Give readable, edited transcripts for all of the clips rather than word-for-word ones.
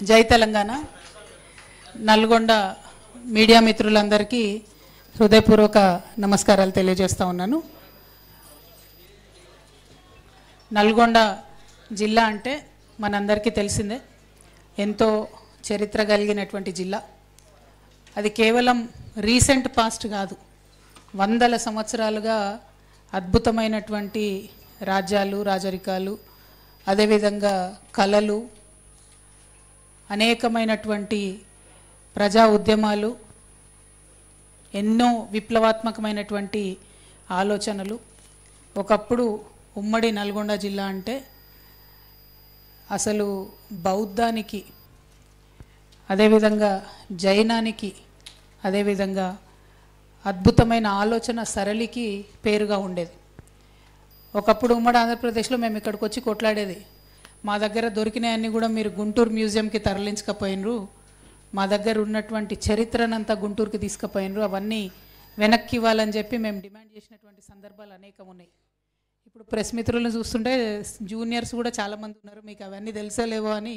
జై తెలంగాణ. నల్గొండ మీడియా మిత్రులందరికీ హృదయపూర్వక నమస్కారాలు తెలియజేస్తా ఉన్నాను. నల్గొండ జిల్లా అంటే మనందరికీ తెలిసిందే, ఎంతో చరిత్ర కలిగినటువంటి జిల్లా. అది కేవలం రీసెంట్ పాస్ట్ కాదు, వందల సంవత్సరాలుగా అద్భుతమైనటువంటి రాజ్యాలు, రాజరికాలు, అదేవిధంగా కళలు, అనేకమైనటువంటి ప్రజా ఉద్యమాలు, ఎన్నో విప్లవాత్మకమైనటువంటి ఆలోచనలు. ఒకప్పుడు ఉమ్మడి నల్గొండ జిల్లా అంటే అసలు బౌద్ధానికి, అదేవిధంగా జైనానికి, అదేవిధంగా అద్భుతమైన ఆలోచన సరళికి పేరుగా ఉండేది. ఒకప్పుడు ఉమ్మడి ఆంధ్రప్రదేశ్లో మేము ఇక్కడికి వచ్చి కొట్లాడేది, మా దగ్గర దొరికినాయన్నీ కూడా మీరు గుంటూరు మ్యూజియంకి తరలించకపోయినరు, మా దగ్గర ఉన్నటువంటి చరిత్రనంతా గుంటూరుకి తీసుకుపోయినరు, అవన్నీ వెనక్కి ఇవ్వాలని చెప్పి మేము డిమాండ్ చేసినటువంటి సందర్భాలు అనేకం ఉన్నాయి. ఇప్పుడు ప్రెస్ మిత్రులను చూస్తుంటే జూనియర్స్ కూడా చాలామంది ఉన్నారు, మీకు అవన్నీ తెలిసేలేవో అని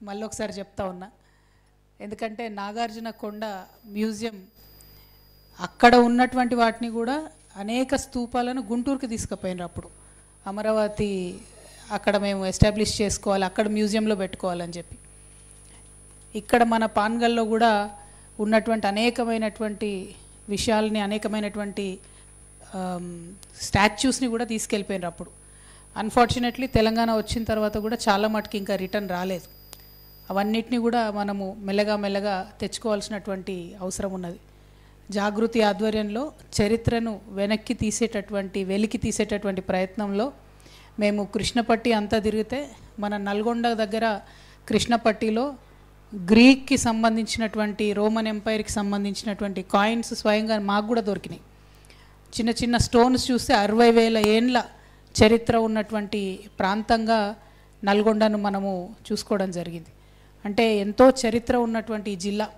మళ్ళీ ఒకసారి చెప్తా ఉన్నా. ఎందుకంటే నాగార్జున కొండ మ్యూజియం అక్కడ ఉన్నటువంటి వాటిని కూడా అనేక స్తూపాలను గుంటూరుకి తీసుకుపోయినారు. అప్పుడు అమరావతి అక్కడ మేము ఎస్టాబ్లిష్ చేసుకోవాలి, అక్కడ మ్యూజియంలో పెట్టుకోవాలని చెప్పి. ఇక్కడ మన పాన్గల్లో కూడా ఉన్నటువంటి అనేకమైనటువంటి విషయాలని, అనేకమైనటువంటి స్టాచ్యూస్ని కూడా తీసుకెళ్ళిపోయినారు అప్పుడు. అన్ఫార్చునేట్లీ తెలంగాణ వచ్చిన తర్వాత కూడా చాలా మటుకు ఇంకా రిటర్న్ రాలేదు. అవన్నిటిని కూడా మనము మెల్లగా తెచ్చుకోవాల్సినటువంటి అవసరం ఉన్నది. జాగృతి ఆధ్వర్యంలో చరిత్రను వెలికి తీసేటటువంటి ప్రయత్నంలో మేము కృష్ణపట్టి అంతా తిరిగితే, మన నల్గొండ దగ్గర కృష్ణపట్టిలో గ్రీక్కి సంబంధించినటువంటి, రోమన్ ఎంపైర్కి సంబంధించినటువంటి కాయిన్స్ స్వయంగా మాకు కూడా దొరికినాయి. చిన్న చిన్న స్టోన్స్ చూస్తే 60,000 ఏండ్ల చరిత్ర ఉన్నటువంటి ప్రాంతంగా నల్గొండను మనము చూసుకోవడం జరిగింది. అంటే ఎంతో చరిత్ర ఉన్నటువంటి ఈ జిల్లా.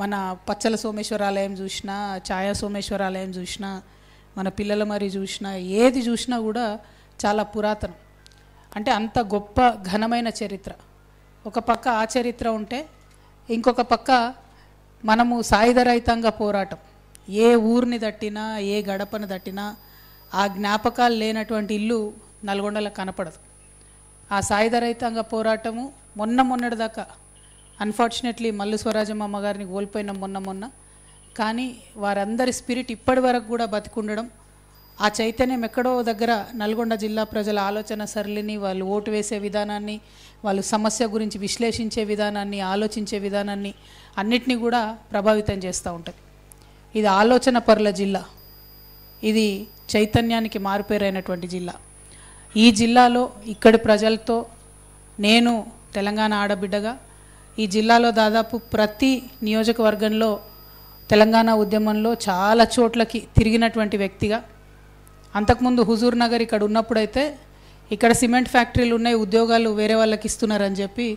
మన పచ్చల సోమేశ్వరాలయం చూసినా, ఛాయా సోమేశ్వరాలయం చూసినా, మన పిల్లల మరి చూసినా, ఏది చూసినా కూడా చాలా పురాతనం. అంటే అంత గొప్ప ఘనమైన చరిత్ర. ఒక పక్క ఆ చరిత్ర ఉంటే, ఇంకొక పక్క మనము సాయుధ రైతాంగ పోరాటం, ఏ ఊరిని దట్టినా, ఏ గడపను దట్టినా ఆ జ్ఞాపకాలు లేనటువంటి ఇల్లు నల్గొండలో కనపడదు. ఆ సాయుధ రైతాంగ పోరాటము మొన్నటి దాకా అన్ఫార్చునేట్లీ మల్లు స్వరాజమ్మ అమ్మగారిని కోల్పోయినాం మొన్న. కానీ వారందరి స్పిరిట్ ఇప్పటి వరకు కూడా బతికుండడం, ఆ చైతన్యం ఎక్కడో దగ్గర నల్గొండ జిల్లా ప్రజల ఆలోచన సరళిని, వాళ్ళు ఓటు వేసే విధానాన్ని, వాళ్ళు సమస్య గురించి విశ్లేషించే విధానాన్ని, ఆలోచించే విధానాన్ని అన్నిటినీ కూడా ప్రభావితం చేస్తూ ఉంటుంది. ఇది ఆలోచన పరుల జిల్లా, ఇది చైతన్యానికి మారుపేరైనటువంటి జిల్లా. ఈ జిల్లాలో ఇక్కడి ప్రజలతో నేను తెలంగాణ ఆడబిడ్డగా ఈ జిల్లాలో దాదాపు ప్రతి నియోజకవర్గంలో తెలంగాణ ఉద్యమంలో చాలా చోట్లకి తిరిగినటువంటి వ్యక్తిగా, అంతకుముందు హుజూర్ నగర్ ఇక్కడ ఉన్నప్పుడైతే ఇక్కడ సిమెంట్ ఫ్యాక్టరీలు ఉన్నాయి, ఉద్యోగాలు వేరే వాళ్ళకి ఇస్తున్నారని చెప్పి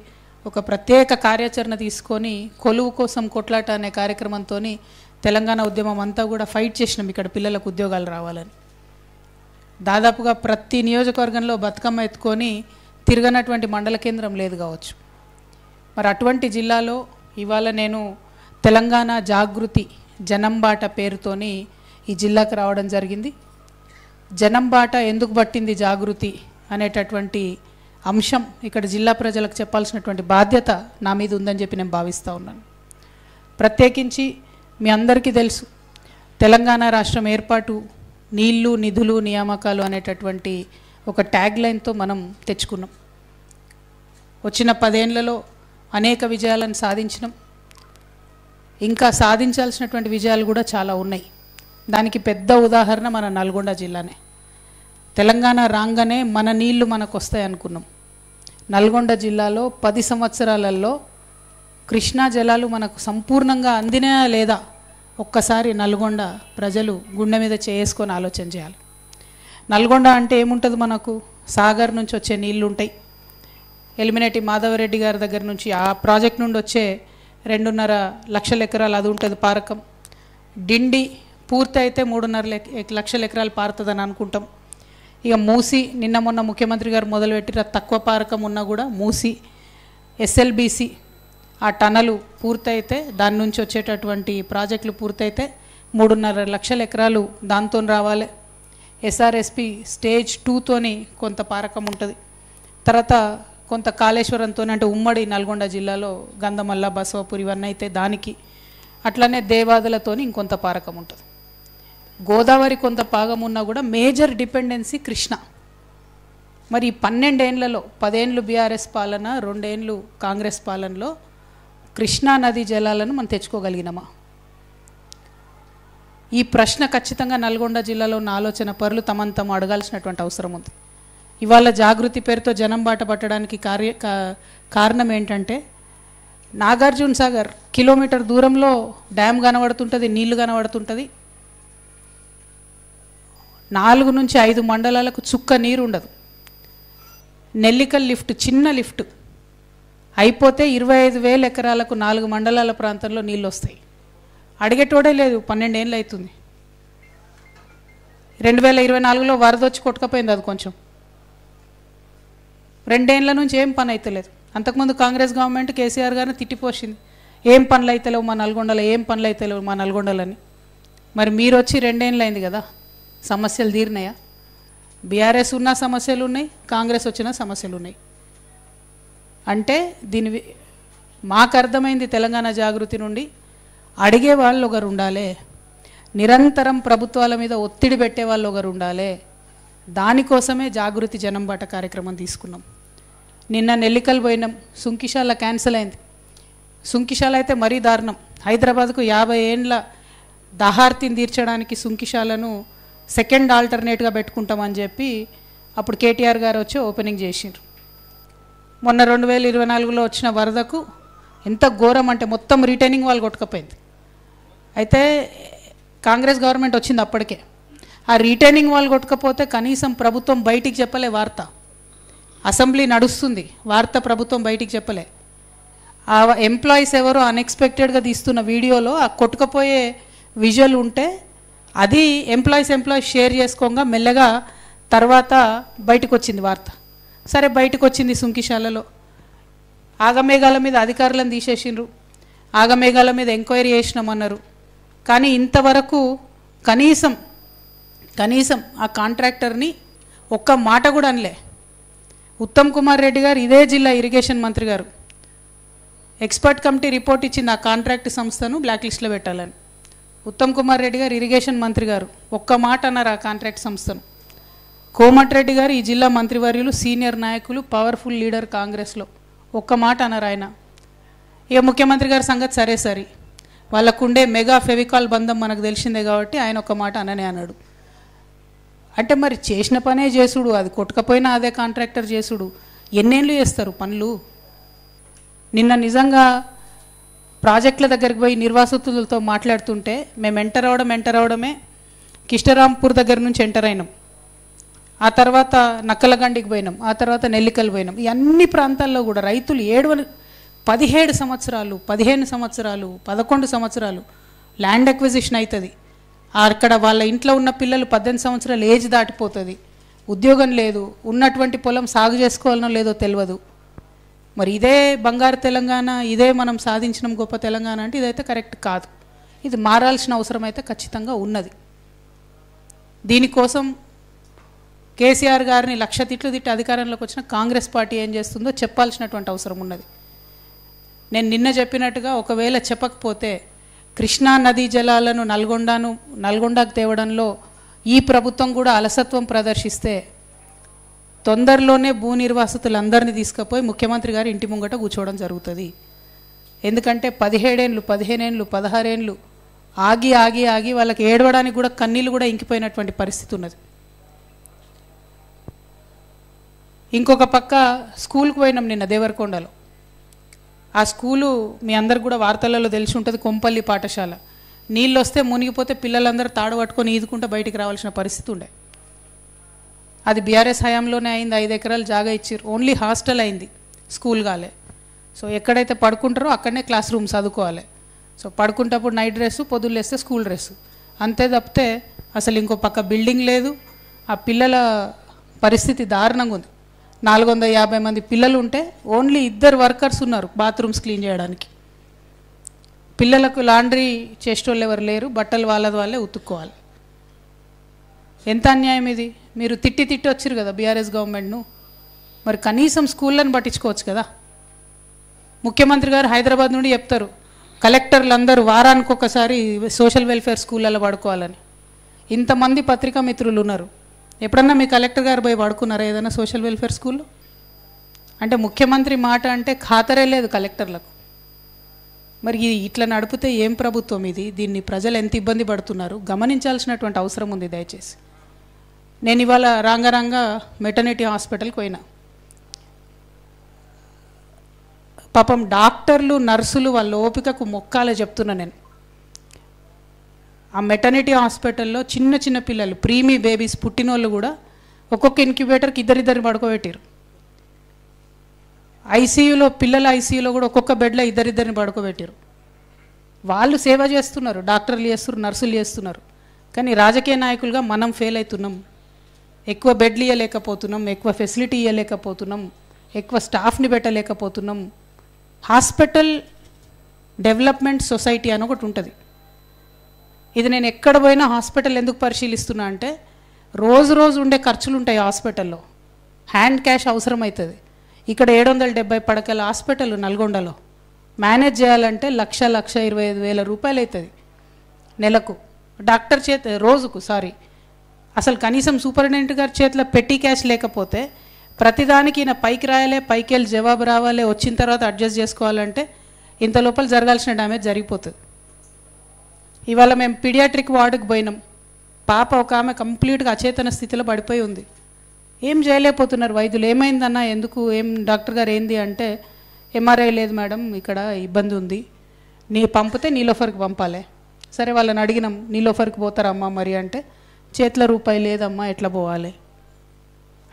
ఒక ప్రత్యేక కార్యాచరణ తీసుకొని కొలువు కోసం కొట్లాట అనే కార్యక్రమంతో తెలంగాణ ఉద్యమం అంతా కూడా ఫైట్ చేసినాం ఇక్కడ పిల్లలకు ఉద్యోగాలు రావాలని. దాదాపుగా ప్రతి నియోజకవర్గంలో బతుకమ్మ ఎత్తుకొని తిరగనటువంటి మండల కేంద్రం లేదు కావచ్చు. మరి అటువంటి జిల్లాలో ఇవాళ నేను తెలంగాణ జాగృతి జనంబాట పేరుతోని ఈ జిల్లాకు రావడం జరిగింది. జనంబాట ఎందుకు పట్టింది జాగృతి అనేటటువంటి అంశం ఇక్కడ జిల్లా ప్రజలకు చెప్పాల్సినటువంటి బాధ్యత నా మీద ఉందని చెప్పి నేను భావిస్తూ ఉన్నాను. ప్రత్యేకించి మీ అందరికీ తెలుసు, తెలంగాణ రాష్ట్రం ఏర్పాటు నీళ్లు, నిధులు, నియామకాలు అనేటటువంటి ఒక ట్యాగ్ లైన్తో మనం తెచ్చుకున్నాం. వచ్చిన 10 ఏళ్లలో అనేక విజయాలను సాధించినాం. ఇంకా సాధించాల్సినటువంటి విజయాలు కూడా చాలా ఉన్నాయి. దానికి పెద్ద ఉదాహరణ మన నల్గొండ జిల్లానే. తెలంగాణ రాగానే మన నీళ్లు మనకు వస్తాయి అనుకున్నాం. నల్గొండ జిల్లాలో 10 సంవత్సరాలలో కృష్ణా జలాలు మనకు సంపూర్ణంగా అందినా లేదా ఒక్కసారి నల్గొండ ప్రజలు గుండె మీద చేసుకొని ఆలోచన చేయాలి. నల్గొండ అంటే ఏముంటుంది, మనకు సాగర్ నుంచి వచ్చే నీళ్లు ఉంటాయి, ఎలిమినేటి మాధవరెడ్డి గారి దగ్గర నుంచి ఆ ప్రాజెక్ట్ నుండి వచ్చే 2.5 లక్షల ఎకరాలు అది ఉంటుంది పారకం. డిండి పూర్తి అయితే 3.5 లక్షల ఎకరాలు పారుతుందని అనుకుంటాం. ఇక మూసి నిన్న మొన్న ముఖ్యమంత్రి గారు మొదలుపెట్టిన తక్కువ పారకం ఉన్నా కూడా మూసి ఎస్ఎల్బిసి ఆ టనలు పూర్తయితే దాని నుంచి వచ్చేటటువంటి ప్రాజెక్టులు పూర్తయితే 3.5 లక్షల ఎకరాలు దాంతో రావాలి. ఎస్ఆర్ఎస్పి స్టేజ్ 2తోని కొంత పారకం ఉంటుంది. తర్వాత కొంత కాళేశ్వరంతో అంటే ఉమ్మడి నల్గొండ జిల్లాలో గంధమల్ల బసవపూర్ ఇవన్నీ అయితే దానికి, అట్లనే దేవాదులతోని ఇంకొంత పారకం ఉంటుంది. గోదావరి కొంత పాగం ఉన్నా కూడా మేజర్ డిపెండెన్సీ కృష్ణ. మరి 12 ఏళ్లలో 10 ఏళ్ళు బీఆర్ఎస్ పాలన, 2 ఏళ్ళు కాంగ్రెస్ పాలనలో కృష్ణా నదీ జలాలను మనం తెచ్చుకోగలిగినామా? ఈ ప్రశ్న ఖచ్చితంగా నల్గొండ జిల్లాలో ఉన్న ఆలోచన పరులు తమను తాము అడగాల్సినటువంటి అవసరం ఉంది. ఇవాళ జాగృతి పేరుతో జనం బాట పట్టడానికి కారణం ఏంటంటే, నాగార్జున సాగర్ కిలోమీటర్ దూరంలో డ్యామ్ కనబడుతుంటుంది, నీళ్లు కనబడుతుంటుంది. 4 నుంచి 5 మండలాలకు చుక్క నీరు ఉండదు. నెల్లికల్ లిఫ్ట్, చిన్న లిఫ్ట్ అయిపోతే 25,000 ఎకరాలకు 4 మండలాల ప్రాంతంలో నీళ్ళు వస్తాయి. అడిగేటోడే లేదు. 12 ఏళ్ళు అవుతుంది. 2024లో వరద వచ్చి కొట్టుకపోయింది. అది కొంచెం 2 ఏళ్ల నుంచి ఏం పని అవుతలేదు. అంతకుముందు కాంగ్రెస్ గవర్నమెంట్ కేసీఆర్ గారిని తిట్టిపోసింది, ఏం పనులు అవుతలేవు మా నల్గొండలో, ఏం పనులు అవుతలేవు మా నల్గొండలని. మరి మీరు వచ్చి 2 ఏళ్ళు అయింది కదా, సమస్యలు తీరినాయా? బీఆర్ఎస్ ఉన్న సమస్యలు ఉన్నాయి, కాంగ్రెస్ వచ్చిన సమస్యలు ఉన్నాయి. అంటే దీని మాకు అర్థమైంది తెలంగాణ జాగృతి నుండి, అడిగే వాళ్ళు ఒకరు ఉండాలి, నిరంతరం ప్రభుత్వాల మీద ఒత్తిడి పెట్టే వాళ్ళు ఒకరు ఉండాలి. దానికోసమే జాగృతి జనం బాట కార్యక్రమం తీసుకున్నాం. నిన్న నెల్లికల్ పోయినాం, సుంకిశాల క్యాన్సిల్ అయింది. సుంకిశాల అయితే మరీ దారుణం. హైదరాబాద్కు 50 ఏండ్ల దహార్తిని తీర్చడానికి సుంకిశాలను సెకండ్ ఆల్టర్నేట్గా పెట్టుకుంటామని చెప్పి అప్పుడు కేటీఆర్ గారు వచ్చి ఓపెనింగ్ చేసిండ్రు. మొన్న 2024లో వచ్చిన వరదకు ఎంత ఘోరం అంటే మొత్తం రిటైనింగ్ వాళ్ళు కొట్టుకపోయింది. అయితే కాంగ్రెస్ గవర్నమెంట్ వచ్చింది అప్పటికే. ఆ రిటైనింగ్ వాళ్ళు కొట్టుకపోతే కనీసం ప్రభుత్వం బయటికి చెప్పలే వార్త. అసెంబ్లీ నడుస్తుంది, వార్త ప్రభుత్వం బయటికి చెప్పలే. ఆ ఎంప్లాయీస్ ఎవరో అన్ఎక్స్పెక్టెడ్గా తీస్తున్న వీడియోలో ఆ కొట్టుకపోయే విజువల్ ఉంటే అది ఎంప్లాయీస్ షేర్ చేసుకోగా మెల్లగా తర్వాత బయటకు వచ్చింది వార్త. సరే బయటకు వచ్చింది సుంకిశాలలో. ఆగమేఘాల మీద అధికారులను తీసేసిండ్రు, ఆగమేఘాల మీద ఎంక్వైరీ చేసినామన్నారు. కానీ ఇంతవరకు కనీసం ఆ కాంట్రాక్టర్ని ఒక్క మాట కూడా అనలే. ఉత్తమ్ కుమార్ రెడ్డి గారు, ఇదే జిల్లా ఇరిగేషన్ మంత్రి గారు, ఎక్స్పర్ట్ కమిటీ రిపోర్ట్ ఇచ్చింది ఆ కాంట్రాక్ట్ సంస్థను బ్లాక్ లిస్ట్లో పెట్టాలని. ఉత్తమ్ కుమార్ రెడ్డి గారు, ఇరిగేషన్ మంత్రి గారు, ఒక్క మాట అన్నారు ఆ కాంట్రాక్ట్ సంస్థను. కోమటిరెడ్డి గారు, ఈ జిల్లా మంత్రివర్యులు, సీనియర్ నాయకులు, పవర్ఫుల్ లీడర్ కాంగ్రెస్లో, ఒక్క మాట అన్నారు ఆయన. ఇక ముఖ్యమంత్రి గారి సంగతి సరే సరి, వాళ్ళకుండే మెగా ఫెవికాల్ బంధం మనకు తెలిసిందే కాబట్టి ఆయన ఒక్క మాట అననే అన్నాడు. అంటే మరి చేసిన పనే చేసుడు, అది కొట్టుకపోయినా అదే కాంట్రాక్టర్ చేసుడు, ఎన్నేళ్ళు చేస్తారు పనులు? నిన్న నిజంగా ప్రాజెక్టుల దగ్గరికి పోయి నిర్వాసితులతో మాట్లాడుతుంటే మేము ఎంటర్ అవడమే కిష్టరాంపూర్ దగ్గర నుంచి ఎంటర్ అయినాం, ఆ తర్వాత నక్కలగండికి పోయినాం, ఆ తర్వాత నెల్లికల్ పోయినాం. ఈ అన్ని ప్రాంతాల్లో కూడా రైతులు 17 సంవత్సరాలు, 15 సంవత్సరాలు, 11 సంవత్సరాలు ల్యాండ్ అక్విజిషన్ అవుతుంది. అక్కడ వాళ్ళ ఇంట్లో ఉన్న పిల్లలు 18 సంవత్సరాలు ఏజ్ దాటిపోతుంది, ఉద్యోగం లేదు, ఉన్నటువంటి పొలం సాగు చేసుకోవాలనో లేదో తెలియదు. మరి ఇదే బంగారు తెలంగాణ, ఇదే మనం సాధించిన గొప్ప తెలంగాణ అంటే ఇదైతే కరెక్ట్ కాదు. ఇది మారాల్సిన అవసరం అయితే ఖచ్చితంగా ఉన్నది. దీనికోసం కేసీఆర్ గారిని 1,00,000 తిట్లు తిట్టి అధికారంలోకి వచ్చిన కాంగ్రెస్ పార్టీ ఏం చేస్తుందో చెప్పాల్సినటువంటి అవసరం ఉన్నది. నేను నిన్న చెప్పినట్టుగా ఒకవేళ చెప్పకపోతే కృష్ణా నదీ జలాలను నల్గొండకు తేవడంలో ఈ ప్రభుత్వం కూడా అలసత్వం ప్రదర్శిస్తే తొందరలోనే భూ నిర్వాసితులందరినీ తీసుకుపోయి ముఖ్యమంత్రి గారి ఇంటి ముంగట కూర్చోవడం జరుగుతుంది. ఎందుకంటే 17 ఏళ్ళు, 15 ఏళ్ళు, 16 ఏళ్ళు ఆగి వాళ్ళకి ఏడవడానికి కూడా కన్నీళ్ళు కూడా ఇంకిపోయినటువంటి పరిస్థితి ఉన్నది. ఇంకొక పక్క స్కూల్కి పోయినాం నిన్న దేవరకొండలో. ఆ స్కూలు మీ అందరికి కూడా వార్తలలో తెలిసి ఉంటుంది, కొంపల్లి పాఠశాల. నీళ్ళు వస్తే మునిగిపోతే పిల్లలందరూ తాడు పట్టుకొని ఈదుకుంటూ బయటికి రావాల్సిన పరిస్థితి ఉండే. అది బీఆర్ఎస్ హయాంలోనే అయింది. 5 ఎకరాలు జాగా ఇచ్చారు, ఓన్లీ హాస్టల్ అయింది, స్కూల్ కాలే. సో ఎక్కడైతే పడుకుంటారో అక్కడనే క్లాస్ రూమ్ చదువుకోవాలి. సో పడుకుంటప్పుడు నైట్ డ్రెస్సు, పొద్దున్న లేస్తే స్కూల్ డ్రెస్సు, అంతే తప్పితే అసలు ఇంకో పక్క బిల్డింగ్ లేదు. ఆ పిల్లల పరిస్థితి దారుణంగా ఉంది. 450 మంది పిల్లలు ఉంటే ఓన్లీ 2 వర్కర్స్ ఉన్నారు బాత్రూమ్స్ క్లీన్ చేయడానికి. పిల్లలకు లాండ్రీ చేసేటోళ్ళు ఎవరు లేరు, బట్టలు వాళ్ళే ఉతుక్కోవాలి. ఎంత అన్యాయం ఇది. మీరు తిట్టి వచ్చారు కదా బీఆర్ఎస్ గవర్నమెంట్ను, మరి కనీసం స్కూళ్ళని పట్టించుకోవచ్చు కదా. ముఖ్యమంత్రి గారు హైదరాబాద్ నుండి చెప్తారు కలెక్టర్లు అందరూ వారానికి ఒకసారి సోషల్ వెల్ఫేర్ స్కూళ్ళలో పడుకోవాలని. ఇంతమంది పత్రికా మిత్రులు ఉన్నారు, ఎప్పుడన్నా మీ కలెక్టర్ గారు పోయి పడుకున్నారా ఏదైనా సోషల్ వెల్ఫేర్ స్కూల్లో? అంటే ముఖ్యమంత్రి మాట అంటే ఖాతరే లేదు కలెక్టర్లకు. మరి ఇట్లా నడిపితే ఏం ప్రభుత్వం ఇది? దీన్ని ప్రజలు ఎంత ఇబ్బంది పడుతున్నారు గమనించాల్సినటువంటి అవసరం ఉంది దయచేసి. నేను ఇవాళ రాంగారాంగా మెటర్నిటీ హాస్పిటల్కి పోయినా. పాపం డాక్టర్లు నర్సులు వాళ్ళ ఓపికకు మొక్కాలే చెప్తున్నా నేను. ఆ మెటర్నిటీ హాస్పిటల్లో చిన్న పిల్లలు ప్రీమీ బేబీస్ పుట్టినోళ్ళు కూడా ఒక్కొక్క ఇంక్యుబేటర్కి ఇద్దరిద్దరిని పడుకోబెట్టారు. ఐసీయూలో పిల్లల ఐసీయూలో కూడా ఒక్కొక్క బెడ్లో ఇద్దరిద్దరిని పడుకోబెట్టారు. వాళ్ళు సేవ చేస్తున్నారు, డాక్టర్లు చేస్తున్నారు, నర్సులు చేస్తున్నారు. కానీ రాజకీయ నాయకులుగా మనం ఫెయిల్ అవుతున్నాం. ఎక్కువ బెడ్లు ఇవ్వలేకపోతున్నాం, ఎక్కువ ఫెసిలిటీ ఇవ్వలేకపోతున్నాం, ఎక్కువ స్టాఫ్ని పెట్టలేకపోతున్నాం. హాస్పిటల్ డెవలప్మెంట్ సొసైటీ అని ఒకటి ఉంటుంది. ఇది నేను ఎక్కడ పోయినా హాస్పిటల్ ఎందుకు పరిశీలిస్తున్నా అంటే రోజు ఉండే ఖర్చులు ఉంటాయి హాస్పిటల్లో, హ్యాండ్ క్యాష్ అవసరం అవుతుంది. ఇక్కడ 770 పడకల హాస్పిటల్ నల్గొండలో మేనేజ్ చేయాలంటే 1,25,000 రూపాయలు అవుతుంది నెలకు. డాక్టర్ రోజుకు అసలు కనీసం సూపరింటెండెంట్ గారి చేతిలో పెట్టి క్యాష్ లేకపోతే ప్రతిదానికి ఈయన పైకి రాయాలి, పైకి వెళ్ళి జవాబు రావాలి, వచ్చిన తర్వాత అడ్జస్ట్ చేసుకోవాలంటే ఇంత లోపల జరగాల్సిన డ్యామేజ్ జరిగిపోతుంది. ఇవాళ మేము పీడియాట్రిక్ వార్డుకి పోయినాం. పాప ఒక ఆమె కంప్లీట్గా అచేతన స్థితిలో పడిపోయి ఉంది. ఏం చేయలేకపోతున్నారు వైద్యులు. ఏమైందన్నా, ఎందుకు, ఏం డాక్టర్ గారు ఏంది అంటే ఎంఆర్ఐ లేదు మేడం, ఇక్కడ ఇబ్బంది ఉంది, పంపితే నీలోఫర్కి పంపాలి. సరే వాళ్ళని అడిగినాం, నీలోఫర్కి పోతారమ్మా మరి అంటే చేతిలో రూపాయి లేదమ్మా, ఎట్లా పోవాలి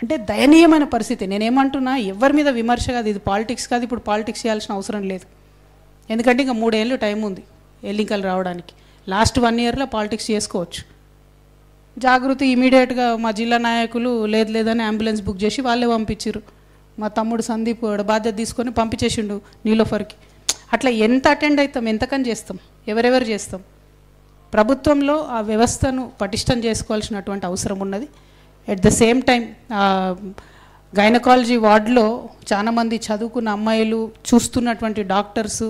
అంటే దయనీయమైన పరిస్థితి. నేనేమంటున్నా, ఎవరి మీద విమర్శ కాదు, ఇది పాలిటిక్స్ కాదు. ఇప్పుడు పాలిటిక్స్ చేయాల్సిన అవసరం లేదు, ఎందుకంటే ఇంకా 3 ఏళ్ళు టైం ఉంది ఎన్నికలు రావడానికి. లాస్ట్ 1 ఇయర్లో పాలిటిక్స్ చేసుకోవచ్చు. జాగృతి ఇమీడియట్గా మా జిల్లా నాయకులు లేదని అంబులెన్స్ బుక్ చేసి వాళ్ళే పంపించారు. మా తమ్ముడు సందీప్ బాధ్యత తీసుకొని పంపించేసిండు నీలోఫర్కి. అట్లా ఎంత అటెండ్ అవుతాం, ఎంతకని చేస్తాం, ఎవరెవరు చేస్తాం? ప్రభుత్వంలో ఆ వ్యవస్థను పటిష్టం చేసుకోవాల్సినటువంటి అవసరం ఉన్నది. At the same time gynaecology వార్డులో చాలామంది చదువుకున్న అమ్మాయిలు చూస్తున్నటువంటి డాక్టర్సు,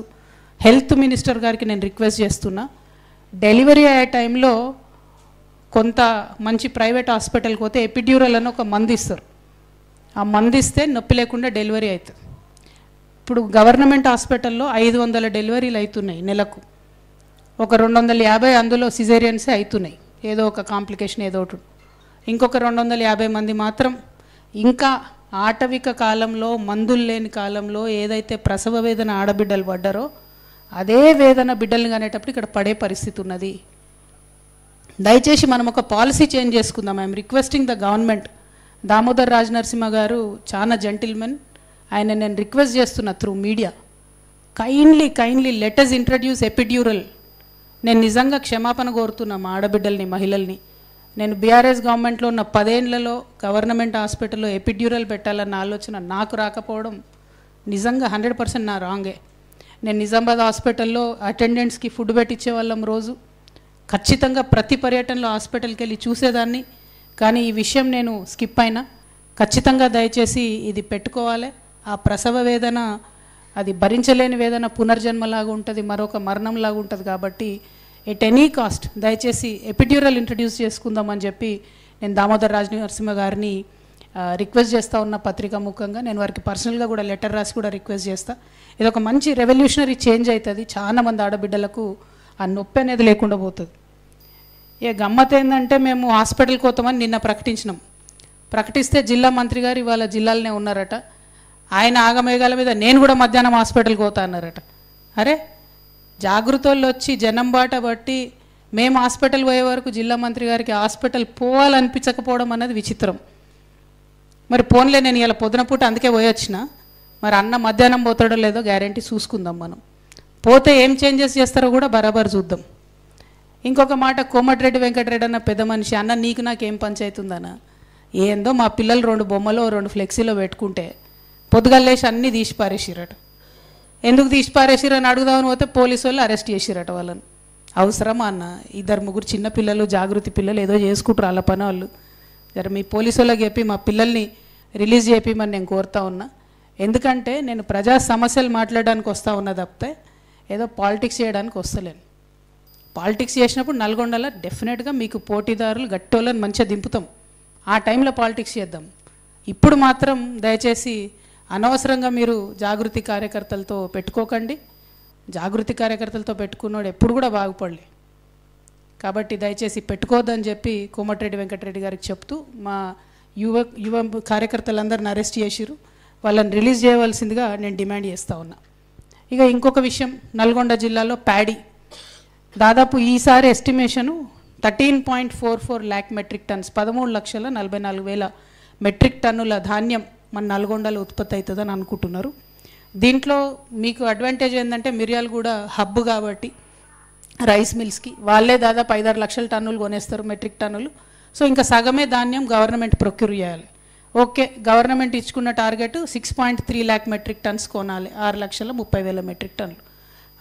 హెల్త్ మినిస్టర్ గారికి నేను రిక్వెస్ట్ చేస్తున్నా, డెలివరీ అయ్యే టైంలో కొంత మంచి ప్రైవేట్ హాస్పిటల్కి పోతే ఎపిడ్యూరల్ అని ఒక మందు ఇస్తారు. ఆ మందు ఇస్తే నొప్పి లేకుండా డెలివరీ అవుతుంది. ఇప్పుడు గవర్నమెంట్ హాస్పిటల్లో 500 డెలివరీలు అవుతున్నాయి నెలకు. ఒక 250 అందులో సిజేరియన్సే అవుతున్నాయి, ఏదో ఒక కాంప్లికేషన్ ఏదో ఒకటి. ఇంకొక 250 మంది మాత్రం ఇంకా ఆటవిక కాలంలో, మందులు లేని కాలంలో ఏదైతే ప్రసవ వేదన ఆడబిడ్డలు పడ్డారో అదే వేదన బిడ్డలు కానేటప్పుడు ఇక్కడ పడే పరిస్థితి ఉన్నది. దయచేసి మనం ఒక పాలసీ చేంజ్ చేసుకుందాం. I'm requesting the government. Damodar Raj Narasimha గారు చాలా జెంటిల్మెన్, ఆయన నేను రిక్వెస్ట్ చేస్తున్నా through media, kindly let us introduce epidural. నేను నిజంగా క్షమాపణ కోరుతున్నా మా ఆడబిడ్డల్ని, మహిళల్ని. నేను బీఆర్ఎస్ గవర్నమెంట్లో ఉన్న 10 ఏళ్లలో గవర్నమెంట్ హాస్పిటల్లో ఎపిడ్యూరల్ పెట్టాలన్న ఆలోచన నాకు రాకపోవడం నిజంగా 100% నా రాంగే. నేను నిజామాబాద్ హాస్పిటల్లో అటెండెంట్స్కి ఫుడ్ పెట్టించే వాళ్ళం రోజు. ఖచ్చితంగా ప్రతి పర్యటనలో హాస్పిటల్కి వెళ్ళి చూసేదాన్ని. కానీ ఈ విషయం నేను స్కిప్ అయినా. ఖచ్చితంగా దయచేసి ఇది పెట్టుకోవాలి. ఆ ప్రసవ వేదన అది భరించలేని వేదన పునర్జన్మలాగా ఉంటుంది, మరొక మరణంలాగా ఉంటుంది. కాబట్టి ఎట్ ఎనీ కాస్ట్ దయచేసి ఎపిడ్యూరల్ ఇంట్రడ్యూస్ చేసుకుందామని చెప్పి నేను దామోదర్ రాజ్ నరసింహ గారిని రిక్వెస్ట్ చేస్తూ ఉన్న పత్రికా ముఖంగా. నేను వారికి పర్సనల్గా కూడా లెటర్ రాసి కూడా రిక్వెస్ట్ చేస్తా. ఇది ఒక మంచి రెవల్యూషనరీ చేంజ్ అవుతుంది. చాలామంది ఆడబిడ్డలకు ఆ నొప్పి అనేది లేకుండా పోతుంది. గమ్మత్ ఏంటంటే మేము హాస్పిటల్కి పోతామని నిన్న ప్రకటిస్తే జిల్లా మంత్రి గారు ఇవాళ జిల్లాలోనే ఉన్నారట. ఆయన ఆగమేఘాల మీద నేను కూడా మధ్యాహ్నం హాస్పిటల్కి పోతా అన్నారట. అరే, జాగృతోళ్ళు వచ్చి జనం బాట బట్టి మేము హాస్పిటల్ పోయే వరకు జిల్లా మంత్రి గారికి హాస్పిటల్ పోవాలనిపించకపోవడం అన్నది విచిత్రం. మరి పోన్లే, నేను ఇలా పొద్దున పూట అందుకే పోయొచ్చిన. మరి అన్న మధ్యాహ్నం పోతాడో లేదో గ్యారంటీ చూసుకుందాం. మనం పోతే ఏం చేంజెస్ చేస్తారో కూడా బరాబర్ చూద్దాం. ఇంకొక మాట, కోమటిరెడ్డి వెంకటరెడ్డి అన్న పెద్ద మనిషి, అన్న నీకు నాకేం పంచాయతీ ఉందన్న, ఏందో మా పిల్లలు 2 బొమ్మలో 2 ఫ్లెక్సీలో పెట్టుకుంటే పొద్దుగల్లేసి అన్నీ తీసి పారేసిరట. ఎందుకు తీసి పారేసిరని అడుగుదామని పోతే పోలీసు వాళ్ళు అరెస్ట్ చేసిరట వాళ్ళని. అవసరమా అన్న? 2-3 చిన్న పిల్లలు, జాగృతి పిల్లలు ఏదో చేసుకుంటారు వాళ్ళ పని వాళ్ళు. జర మీ పోలీసు వాళ్ళకి చెప్పి మా పిల్లల్ని రిలీజ్ చేయమని నేను కోరుతా ఉన్నా. ఎందుకంటే నేను ప్రజా సమస్యలు మాట్లాడడానికి వస్తూ ఉన్నా తప్పితే ఏదో పాలిటిక్స్ చేయడానికి వస్తలేను. పాలిటిక్స్ చేసినప్పుడు నల్గొండలో డెఫినెట్గా మీకు పోటీదారులు గట్టోళ్ళని మంచిగా దింపుతాం. ఆ టైంలో పాలిటిక్స్ చేద్దాం. ఇప్పుడు మాత్రం దయచేసి అనవసరంగా మీరు జాగృతి కార్యకర్తలతో పెట్టుకోకండి. జాగృతి కార్యకర్తలతో పెట్టుకున్నాడు ఎప్పుడు కూడా బాగుపడలే. కాబట్టి దయచేసి పెట్టుకోవద్దని చెప్పి కోమటిరెడ్డి వెంకటరెడ్డి గారికి చెప్తూ మా యువ కార్యకర్తలందరిని అరెస్ట్ చేసిరు. వాళ్ళని రిలీజ్ చేయవలసిందిగా నేను డిమాండ్ చేస్తూ ఉన్నా. ఇక ఇంకొక విషయం, నల్గొండ జిల్లాలో ప్యాడీ దాదాపు ఈసారి estimation 13.44 lakh metric turns, 13,44,000 metric టన్నుల ధాన్యం మన నల్గొండలో ఉత్పత్తి అవుతుందని అనుకుంటున్నారు. దీంట్లో మీకు అడ్వాంటేజ్ ఏంటంటే మిర్యాలు కూడా హబ్ కాబట్టి రైస్ మిల్స్కి వాళ్ళే దాదాపు 5-6 లక్షల టన్నులు కొనేస్తారు, మెట్రిక్ టన్నులు. సో ఇంకా సగమే ధాన్యం గవర్నమెంట్ ప్రొక్యూర్ చేయాలి. ఓకే, గవర్నమెంట్ ఇచ్చుకున్న టార్గెట్ 6.3 lakh మెట్రిక్ టన్స్ కొనాలి, 6,30,000 మెట్రిక్ టన్నులు.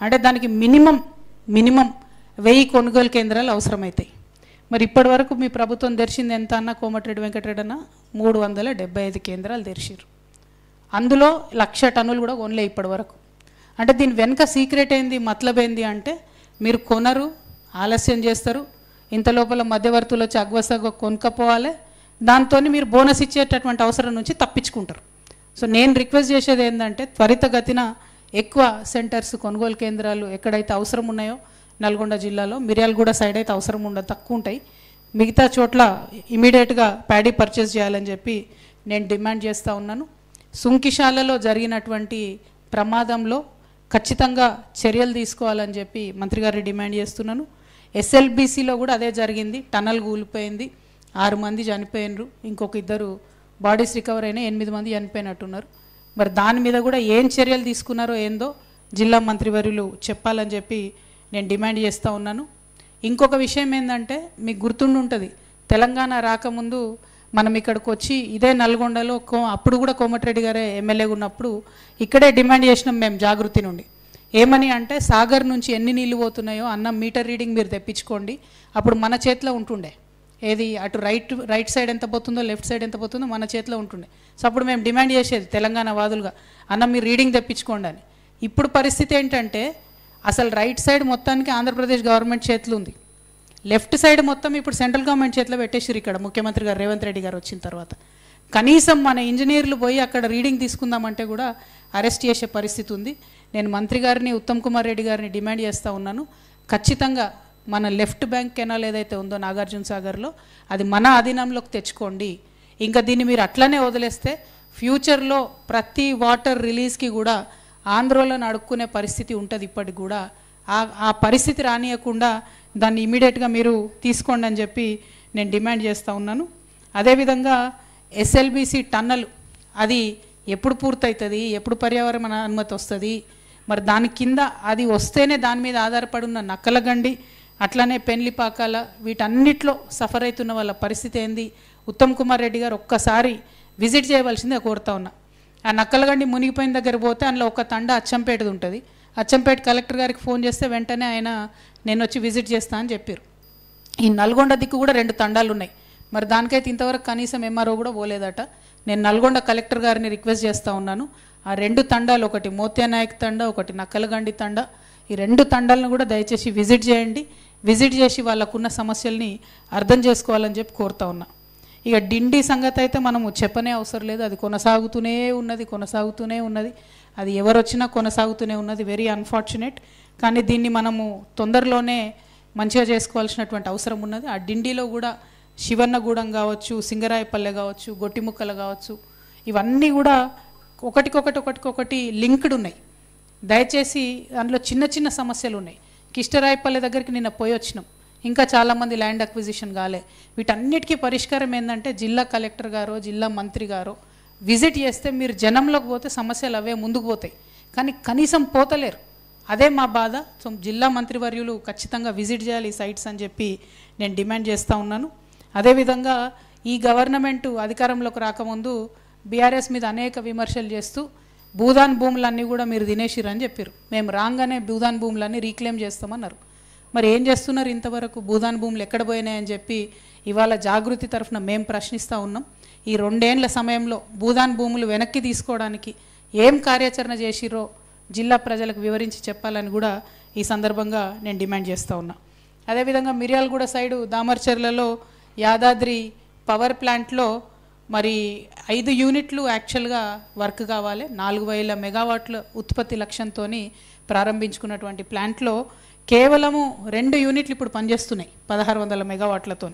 అంటే దానికి మినిమం 1000 కొనుగోలు కేంద్రాలు అవసరమవుతాయి. మరి ఇప్పటి వరకు మీ ప్రభుత్వం తెరిచింది ఎంత అన్న కోమటిరెడ్డి వెంకటరెడ్డి అన్న? 375 కేంద్రాలు తెరిచారు. అందులో 1,00,000 టన్నులు కూడా కొనలే ఇప్పటి వరకు. అంటే దీని వెనుక సీక్రెట్ ఏంది, మతలబ్ ఏంది అంటే మీరు కొనరు, ఆలస్యం చేస్తారు, ఇంత లోపల మధ్యవర్తులు వచ్చి అగ్వసగ్వ కొనుక్కపోవాలి, దాంతో మీరు బోనస్ ఇచ్చేటటువంటి అవసరం నుంచి తప్పించుకుంటారు. సో నేను రిక్వెస్ట్ చేసేది ఏంటంటే త్వరితగతిన ఎక్కువ సెంటర్స్, కొనుగోలు కేంద్రాలు ఎక్కడైతే అవసరం ఉన్నాయో నల్గొండ జిల్లాలో, మిర్యాలగూడ సైడ్ అయితే అవసరం ఉండదు, తక్కువ ఉంటాయి, మిగతా చోట్ల ఇమీడియట్గా ప్యాడీ పర్చేస్ చేయాలని చెప్పి నేను డిమాండ్ చేస్తూ ఉన్నాను. సుంకిశాలలో జరిగినటువంటి ప్రమాదంలో ఖచ్చితంగా చర్యలు తీసుకోవాలని చెప్పి మంత్రి గారిని డిమాండ్ చేస్తున్నాను. ఎస్ఎల్బీసీలో కూడా అదే జరిగింది, టనల్ కూలిపోయింది, 6 మంది చనిపోయినరు, ఇంకొక 2 బాడీస్ రికవర్ అయినాయి, 8 మంది చనిపోయినట్టున్నారు. మరి దాని మీద కూడా ఏం చర్యలు తీసుకున్నారో ఏందో జిల్లా మంత్రివర్యులు చెప్పాలని చెప్పి నేను డిమాండ్ చేస్తూ ఉన్నాను. ఇంకొక విషయం ఏంటంటే మీకు గుర్తుండి ఉంటుంది, తెలంగాణ రాకముందు మనం ఇక్కడికి వచ్చి ఇదే నల్గొండలో అప్పుడు కూడా కోమటిరెడ్డి గారే ఎమ్మెల్యేగా ఉన్నప్పుడు ఇక్కడే డిమాండ్ చేసినాం మేము జాగృతి నుండి. ఏమని అంటే సాగర్ నుంచి ఎన్ని నీళ్ళు పోతున్నాయో అన్న మీటర్ రీడింగ్ మీరు తెప్పించుకోండి. అప్పుడు మన చేతిలో ఉంటుండే, ఏది అటు రైట్ సైడ్ ఎంత పోతుందో లెఫ్ట్ సైడ్ ఎంత పోతుందో మన చేతిలో ఉంటుండే. సో అప్పుడు మేము డిమాండ్ చేసేది తెలంగాణ వాదులుగా, అన్న మీరు రీడింగ్ తెప్పించుకోండి అని. ఇప్పుడు పరిస్థితి ఏంటంటే అసలు రైట్ సైడ్ మొత్తానికి ఆంధ్రప్రదేశ్ గవర్నమెంట్ చేతులు ఉంది, లెఫ్ట్ సైడ్ మొత్తం ఇప్పుడు సెంట్రల్ గవర్నమెంట్ చేతిలో పెట్టేసారు. ఇక్కడ ముఖ్యమంత్రి గారు రేవంత్ రెడ్డి గారు వచ్చిన తర్వాత కనీసం మన ఇంజనీర్లు పోయి అక్కడ రీడింగ్ తీసుకుందామంటే కూడా అరెస్ట్ చేసే పరిస్థితి ఉంది. నేను మంత్రి గారిని, ఉత్తమ్ కుమార్ రెడ్డి గారిని డిమాండ్ చేస్తూ ఉన్నాను, ఖచ్చితంగా మన లెఫ్ట్ బ్యాంక్ కెనాల్ ఏదైతే ఉందో నాగార్జున సాగర్లో అది మన అధీనంలోకి తెచ్చుకోండి. ఇంకా దీన్ని మీరు అట్లనే వదిలేస్తే ఫ్యూచర్లో ప్రతి వాటర్ రిలీజ్కి కూడా ఆంధ్రోలను అడుక్కునే పరిస్థితి ఉంటుంది. ఇప్పటికి కూడా ఆ పరిస్థితి రానియకుండా దాన్ని ఇమీడియట్గా మీరు తీసుకోండి అని చెప్పి నేను డిమాండ్ చేస్తూ ఉన్నాను. అదేవిధంగా ఎస్ఎల్బీసీ టన్నల్ అది ఎప్పుడు పూర్తవుతుంది, ఎప్పుడు పర్యావరణ అనుమతి వస్తుంది, మరి దాని కింద అది వస్తేనే దాని మీద ఆధారపడి ఉన్న నక్కలగండి, అట్లనే పెన్లిపాకాల, వీటన్నిటిలో సఫర్ అవుతున్న వాళ్ళ పరిస్థితి ఏంది, ఉత్తమ్ కుమార్ రెడ్డి గారు ఒక్కసారి విజిట్ చేయవలసిందే కోరుతా ఉన్నా. ఆ నక్కలగండి మునిగిపోయిన దగ్గర పోతే అందులో ఒక తండ అచ్చంపేటది ఉంటుంది. అచ్చంపేట కలెక్టర్ గారికి ఫోన్ చేస్తే వెంటనే ఆయన నేను వచ్చి విజిట్ చేస్తా అని చెప్పారు. ఈ నల్గొండ దిక్కు కూడా 2 తండాలు ఉన్నాయి, మరి దానికైతే ఇంతవరకు కనీసం ఎంఆర్ఓ కూడా పోలేదట. నేను నల్గొండ కలెక్టర్ గారిని రిక్వెస్ట్ చేస్తూ ఉన్నాను, ఆ 2 తండాలు, ఒకటి మోత్యానాయక్ తండ, ఒకటి నక్కలగండి తండ, ఈ 2 తండాలను కూడా దయచేసి విజిట్ చేయండి. విజిట్ చేసి వాళ్ళకున్న సమస్యల్ని అర్థం చేసుకోవాలని చెప్పి కోరుతా ఉన్నా. ఇక డిండి సంగతి అయితే మనము చెప్పనే అవసరం లేదు, అది కొనసాగుతూనే ఉన్నది, అది ఎవరు వచ్చినా కొనసాగుతూనే ఉన్నది. Very unfortunate. కానీ దీన్ని మనము తొందరలోనే మంచిగా చేసుకోవాల్సినటువంటి అవసరం ఉన్నది. ఆ డిండిలో కూడా శివన్నగూడెం కావచ్చు, సింగరాయపల్లె కావచ్చు, గొట్టిముక్కలు కావచ్చు, ఇవన్నీ కూడా ఒకటికొకటి లింక్డ్ ఉన్నాయి. దయచేసి అందులో చిన్న సమస్యలు ఉన్నాయి. కిష్టరాయపల్లె దగ్గరికి నిన్న పోయి వచ్చినాం, ఇంకా చాలామంది ల్యాండ్ అక్విజిషన్ కాలే. వీటన్నిటికీ పరిష్కారం ఏంటంటే జిల్లా కలెక్టర్ గారో జిల్లా మంత్రి గారో విజిట్ చేస్తే మీరు జనంలోకి పోతే సమస్యలు అవే ముందుకు పోతాయి, కానీ కనీసం పోతలేరు. అదే మా బాధ. సో జిల్లా మంత్రివర్యులు ఖచ్చితంగా విజిట్ చేయాలి ఈ సైట్స్ అని చెప్పి నేను డిమాండ్ చేస్తూ ఉన్నాను. అదేవిధంగా ఈ గవర్నమెంట్ అధికారంలోకి రాకముందు బీఆర్ఎస్ మీద అనేక విమర్శలు చేస్తూ భూదాన్ భూములన్నీ కూడా మీరు తినేసిరని చెప్పారు. మేము రాగానే భూదాన్ భూములన్నీ రీక్లెయిమ్ చేస్తామన్నారు. మరి ఏం చేస్తున్నారు ఇంతవరకు? భూదాన్ భూములు ఎక్కడ పోయినాయని చెప్పి ఇవాళ జాగృతి తరఫున మేము ప్రశ్నిస్తూ ఉన్నాం. ఈ 2 ఏళ్ల సమయంలో భూదాన్ భూములు వెనక్కి తీసుకోవడానికి ఏం కార్యాచరణ చేసిరో జిల్లా ప్రజలకు వివరించి చెప్పాలని కూడా ఈ సందర్భంగా నేను డిమాండ్ చేస్తూ ఉన్నా. అదేవిధంగా మిర్యాలగూడ సైడు దామర్చర్లలో యాదాద్రి పవర్ ప్లాంట్లో మరి 5 యూనిట్లు యాక్చువల్గా వర్క్ కావాలి. 4000 మెగావాట్ల ఉత్పత్తి లక్ష్యంతో ప్రారంభించుకున్నటువంటి ప్లాంట్లో కేవలము 2 యూనిట్లు ఇప్పుడు పనిచేస్తున్నాయి 1600 మెగావాట్లతో.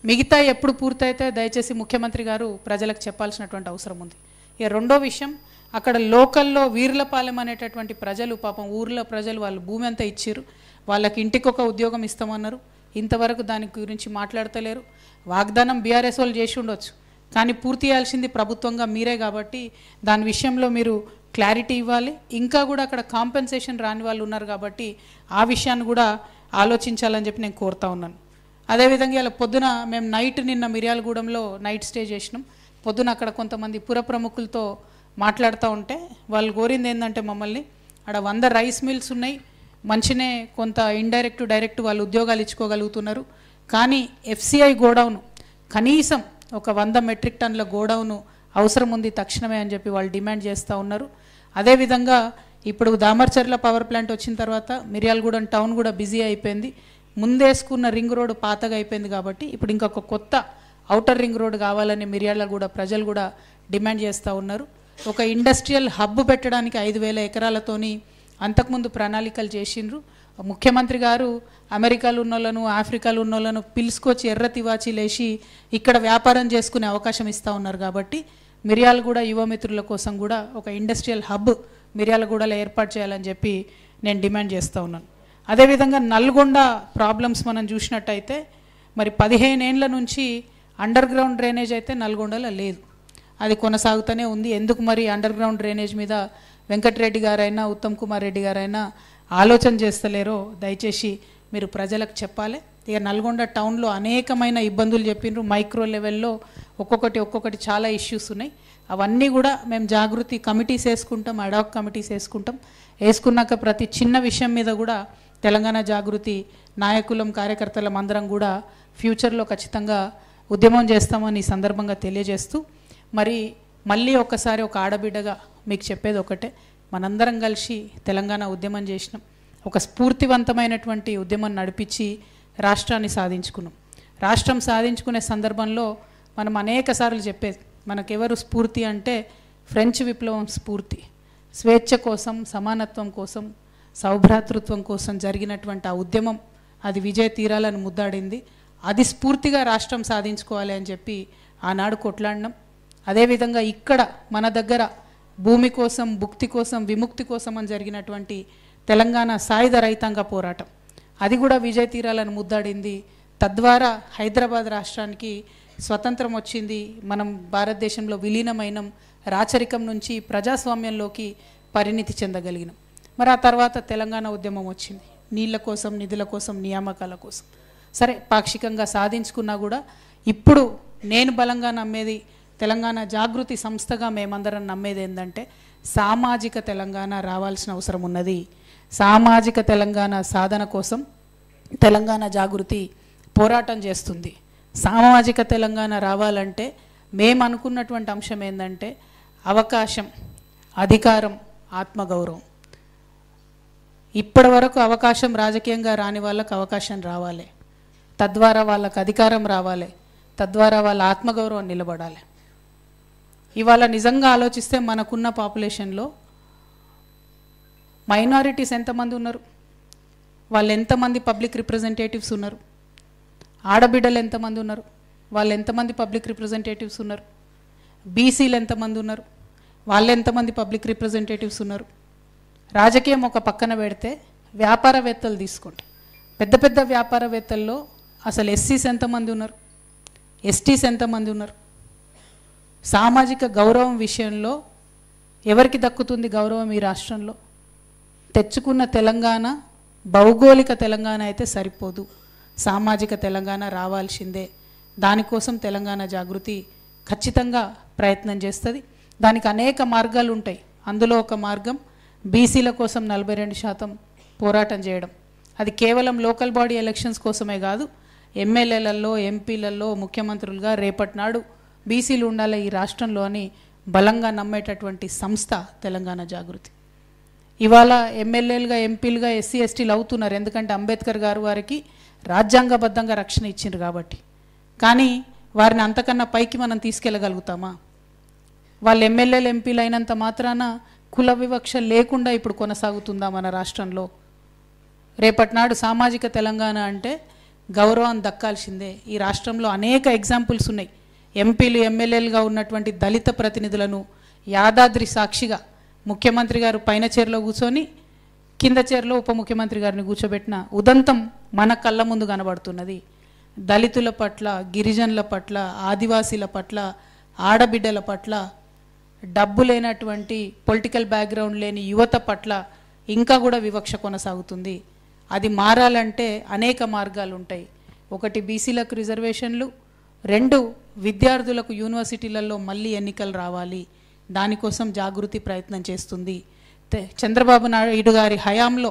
మిగతా ఎప్పుడు పూర్తయితే దయచేసి ముఖ్యమంత్రి గారు ప్రజలకు చెప్పాల్సినటువంటి అవసరం ఉంది. ఇక రెండో విషయం, అక్కడ లోకల్లో వీర్లపాలెం అనేటటువంటి ప్రజలు, పాపం ఊర్లో ప్రజలు వాళ్ళు భూమి అంతా ఇచ్చారు, వాళ్ళకి ఇంటికొక ఉద్యోగం ఇస్తామన్నారు. ఇంతవరకు దాని గురించి మాట్లాడతలేరు. వాగ్దానం బీఆర్ఎస్ వాళ్ళు చేసి ఉండొచ్చు, కానీ పూర్తి చేయాల్సింది ప్రభుత్వంగా మీరే కాబట్టి దాని విషయంలో మీరు క్లారిటీ ఇవ్వాలి. ఇంకా కూడా అక్కడ కాంపెన్సేషన్ రాని వాళ్ళు ఉన్నారు కాబట్టి ఆ విషయాన్ని కూడా ఆలోచించాలని చెప్పి నేను కోరుతా ఉన్నాను. అదేవిధంగా ఇలా పొద్దున మేము నిన్న మిర్యాలగూడెంలో నైట్ స్టే చేసినాం. పొద్దున అక్కడ కొంతమంది పుర ప్రముఖులతో మాట్లాడుతూ ఉంటే వాళ్ళు కోరింది ఏంటంటే మమ్మల్ని అక్కడ 100 రైస్ మిల్స్ ఉన్నాయి, మంచినే కొంత ఇండైరెక్ట్ డైరెక్ట్ వాళ్ళు ఉద్యోగాలు ఇచ్చుకోగలుగుతున్నారు, కానీ ఎఫ్సిఐ గోడౌను కనీసం ఒక 100 మెట్రిక్ టన్నుల గోడౌను అవసరం ఉంది తక్షణమే అని చెప్పి వాళ్ళు డిమాండ్ చేస్తూ ఉన్నారు. అదేవిధంగా ఇప్పుడు దామర్చర్ల పవర్ ప్లాంట్ వచ్చిన తర్వాత మిర్యాలగూడెం టౌన్ కూడా బిజీ అయిపోయింది. ముందేసుకున్న రింగ్ రోడ్డు పాతగా అయిపోయింది కాబట్టి ఇప్పుడు ఇంకొక కొత్త ఔటర్ రింగ్ రోడ్ కావాలని మిర్యాలగూడ ప్రజలు కూడా డిమాండ్ చేస్తూ ఉన్నారు. ఒక ఇండస్ట్రియల్ హబ్ పెట్టడానికి 5000 ఎకరాలతోని అంతకుముందు ప్రణాళికలు చేసిండ్రు. ముఖ్యమంత్రి గారు అమెరికాలో ఉన్నోళ్ళను ఆఫ్రికాలో ఉన్నోళ్ళను పిలుచుకొచ్చి ఎర్ర తివాచీలేసి ఇక్కడ వ్యాపారం చేసుకునే అవకాశం ఇస్తూ ఉన్నారు. కాబట్టి మిర్యాలగూడ యువమిత్రుల కోసం కూడా ఒక ఇండస్ట్రియల్ హబ్ మిర్యాలగూడలో ఏర్పాటు చేయాలని చెప్పి నేను డిమాండ్ చేస్తూ ఉన్నాను. అదేవిధంగా నల్గొండ ప్రాబ్లమ్స్ మనం చూసినట్టయితే మరి 15 ఏళ్ళ నుంచి అండర్ గ్రౌండ్ డ్రైనేజ్ అయితే నల్గొండలో లేదు, అది కొనసాగుతూనే ఉంది. ఎందుకు మరి అండర్ గ్రౌండ్ డ్రైనేజ్ మీద వెంకటరెడ్డి గారైనా ఉత్తమ్ కుమార్ రెడ్డి గారైనా ఆలోచన చేస్తలేరో దయచేసి మీరు ప్రజలకు చెప్పాలి. ఇక నల్గొండ టౌన్లో అనేకమైన ఇబ్బందులు చెప్పిండ్రు, మైక్రో లెవెల్లో ఒక్కొక్కటి చాలా ఇష్యూస్ ఉన్నాయి. అవన్నీ కూడా మేము జాగృతి కమిటీస్ వేసుకుంటాం, అడాక్ కమిటీస్ వేసుకుంటాం. వేసుకున్నాక ప్రతి చిన్న విషయం మీద కూడా తెలంగాణ జాగృతి నాయకులం కార్యకర్తలం అందరం కూడా ఫ్యూచర్లో ఖచ్చితంగా ఉద్యమం చేస్తామని ఈ సందర్భంగా తెలియజేస్తూ మరి మళ్ళీ ఒక్కసారి ఒక ఆడబిడ్డగా మీకు చెప్పేది ఒకటే, మనందరం కలిసి తెలంగాణ ఉద్యమం చేసినాం, ఒక స్ఫూర్తివంతమైనటువంటి ఉద్యమం నడిపించి రాష్ట్రాన్ని సాధించుకున్నాం. రాష్ట్రం సాధించుకునే సందర్భంలో మనం అనేక సార్లు చెప్పేది, మనకెవరు స్ఫూర్తి అంటే ఫ్రెంచ్ విప్లవం స్ఫూర్తి, స్వేచ్ఛ కోసం, సమానత్వం కోసం, సౌభ్రాతృత్వం కోసం జరిగినటువంటి ఆ ఉద్యమం అది విజయ తీరాలను ముద్దాడింది. అది స్ఫూర్తిగా రాష్ట్రం సాధించుకోవాలి అని చెప్పి ఆనాడు కొట్లాడినాం. అదేవిధంగా ఇక్కడ మన దగ్గర భూమి కోసం, భుక్తి కోసం, విముక్తి కోసం అని జరిగినటువంటి తెలంగాణ సాయుధ రైతాంగ పోరాటం అది కూడా విజయ తీరాలను ముద్దాడింది. తద్వారా హైదరాబాద్ రాష్ట్రానికి స్వతంత్రం వచ్చింది, మనం భారతదేశంలో విలీనమైనం, రాచరికం నుంచి ప్రజాస్వామ్యంలోకి పరిణితి చెందగలిగినాం. మరి ఆ తర్వాత తెలంగాణ ఉద్యమం వచ్చింది, నీళ్ళ కోసం, నిధుల కోసం, నియామకాల కోసం. సరే పాక్షికంగా సాధించుకున్నా కూడా ఇప్పుడు నేను బలంగా నమ్మేది, తెలంగాణ జాగృతి సంస్థగా మేమందరం నమ్మేది ఏంటంటే సామాజిక తెలంగాణ రావాల్సిన అవసరం ఉన్నది. సామాజిక తెలంగాణ సాధన కోసం తెలంగాణ జాగృతి పోరాటం చేస్తుంది. సామాజిక తెలంగాణ రావాలంటే మేము అనుకున్నటువంటి అంశం ఏంటంటే అవకాశం, అధికారం, ఆత్మగౌరవం. ఇప్పటి వరకు అవకాశం రాజకీయంగా రాని వాళ్ళకు అవకాశం రావాలి, తద్వారా వాళ్ళకు అధికారం రావాలి, తద్వారా వాళ్ళ ఆత్మగౌరవం నిలబడాలి. ఇవాళ నిజంగా ఆలోచిస్తే మనకున్న పాపులేషన్లో మైనారిటీస్ ఎంతమంది ఉన్నారు, వాళ్ళు ఎంతమంది పబ్లిక్ రిప్రజెంటేటివ్స్ ఉన్నారు, ఆడబిడ్డలు ఎంతమంది ఉన్నారు, వాళ్ళు ఎంతమంది పబ్లిక్ రిప్రజెంటేటివ్స్ ఉన్నారు, బీసీలు ఎంతమంది ఉన్నారు, వాళ్ళు ఎంతమంది పబ్లిక్ రిప్రజెంటేటివ్స్ ఉన్నారు. రాజకీయం ఒక పక్కన పెడితే వ్యాపారవేత్తలు తీసుకోండి, పెద్ద పెద్ద వ్యాపారవేత్తల్లో అసలు ఎస్సీస్ ఎంతమంది ఉన్నారు, ఎస్టీస్ ఎంతమంది ఉన్నారు. సామాజిక గౌరవం విషయంలో ఎవరికి దక్కుతుంది గౌరవం ఈ రాష్ట్రంలో? తెచ్చుకున్న తెలంగాణ భౌగోళిక తెలంగాణ అయితే సరిపోదు, సామాజిక తెలంగాణ రావాల్సిందే. దానికోసం తెలంగాణ జాగృతి ఖచ్చితంగా ప్రయత్నం చేస్తుంది. దానికి అనేక మార్గాలు ఉంటాయి. అందులో ఒక మార్గం బీసీల కోసం 42% పోరాటం చేయడం. అది కేవలం లోకల్ బాడీ ఎలక్షన్స్ కోసమే కాదు, ఎమ్మెల్యేలలో, ఎంపీలలో, ముఖ్యమంత్రులుగా రేపటి నాడు బీసీలు ఉండాలి ఈ రాష్ట్రంలో అని బలంగా నమ్మేటటువంటి సంస్థ తెలంగాణ జాగృతి. ఇవాళ ఎమ్మెల్యేలుగా, ఎంపీలుగా ఎస్సీ ఎస్టీలు అవుతున్నారు, ఎందుకంటే అంబేద్కర్ గారు వారికి రాజ్యాంగబద్ధంగా రక్షణ ఇచ్చిండ్రు కాబట్టి. కానీ వారిని అంతకన్నా పైకి మనం తీసుకెళ్ళగలుగుతామా? వాళ్ళు ఎమ్మెల్యేలు, ఎంపీలు అయినంత మాత్రాన కుల వివక్ష లేకుండా ఇప్పుడు కొనసాగుతుందా మన రాష్ట్రంలో? రేపటి నాడు సామాజిక తెలంగాణ అంటే గౌరవం దక్కాల్సిందే. ఈ రాష్ట్రంలో అనేక ఎగ్జాంపుల్స్ ఉన్నాయి. ఎంపీలు, ఎమ్మెల్యేలుగా ఉన్నటువంటి దళిత ప్రతినిధులను యాదాద్రి సాక్షిగా ముఖ్యమంత్రి గారు పైన చైర్లో కూర్చొని కింద చైర్లో ఉప ముఖ్యమంత్రి గారిని కూర్చోబెట్టిన ఉదంతం మన కళ్ళ ముందు కనబడుతున్నది. దళితుల పట్ల, గిరిజనుల పట్ల, ఆదివాసీల పట్ల, ఆడబిడ్డల పట్ల, డబ్బు లేనటువంటి పొలిటికల్ బ్యాక్గ్రౌండ్ లేని యువత పట్ల ఇంకా కూడా వివక్ష కొనసాగుతుంది. అది మారాలంటే అనేక మార్గాలు ఉంటాయి. ఒకటి బీసీలకు రిజర్వేషన్లు, 2 విద్యార్థులకు యూనివర్సిటీలలో మళ్ళీ ఎన్నికలు రావాలి. దానికోసం జాగృతి ప్రయత్నం చేస్తుంది. చంద్రబాబు నాయుడు గారి హయాంలో